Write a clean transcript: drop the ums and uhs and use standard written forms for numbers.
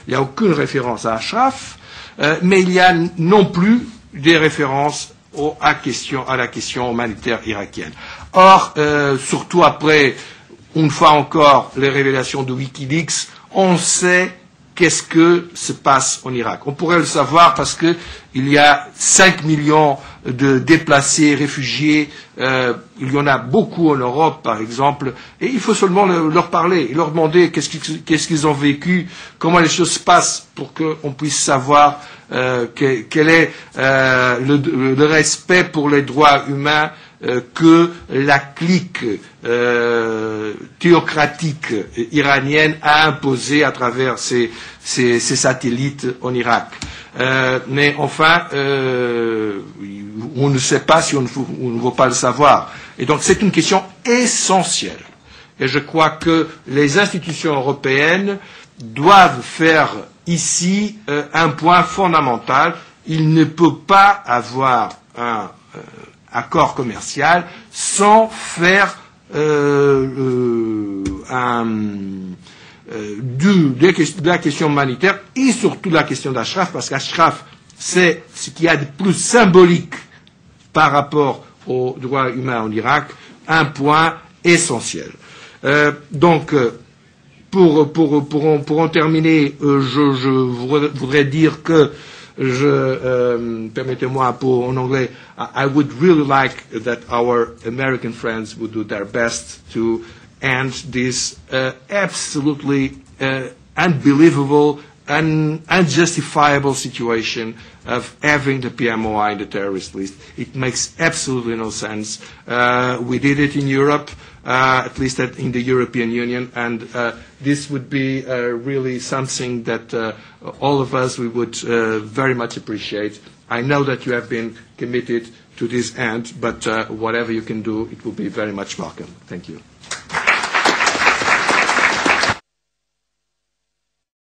Il n'y a aucune référence à Ashraf, mais il y a non plus des références à la question humanitaire irakienne. Or, surtout après, une fois encore, les révélations de Wikileaks, on sait qu'est-ce que se passe en Irak. On pourrait le savoir parce que il y a 5 millions de déplacés, réfugiés, il y en a beaucoup en Europe, par exemple, et il faut seulement leur parler, et leur demander qu'est-ce qu'ils ont vécu, comment les choses se passent, pour qu'on puisse savoir quel est le respect pour les droits humains que la clique théocratique iranienne a imposé à travers ses satellites en Irak. Mais enfin, on ne sait pas si on ne veut pas le savoir. Et donc c'est une question essentielle. Et je crois que les institutions européennes doivent faire ici un point fondamental. Il ne peut pas avoir un accord commercial sans faire de la question humanitaire et surtout de la question d'Ashraf, parce qu'Ashraf, c'est ce qu'il y a de plus symbolique par rapport aux droits humains en Irak, un point essentiel. Donc, pour en terminer, je voudrais dire que permettez-moi en anglais, I would really like that our American friends would do their best to end this absolutely unbelievable and unjustifiable situation of having the PMOI in the terrorist list. It makes absolutely no sense. We did it in Europe, at least in the European Union, and this would be really something that all of us we would very much appreciate. I know that you have been committed to this end, but whatever you can do, it will be very much welcome. Thank you.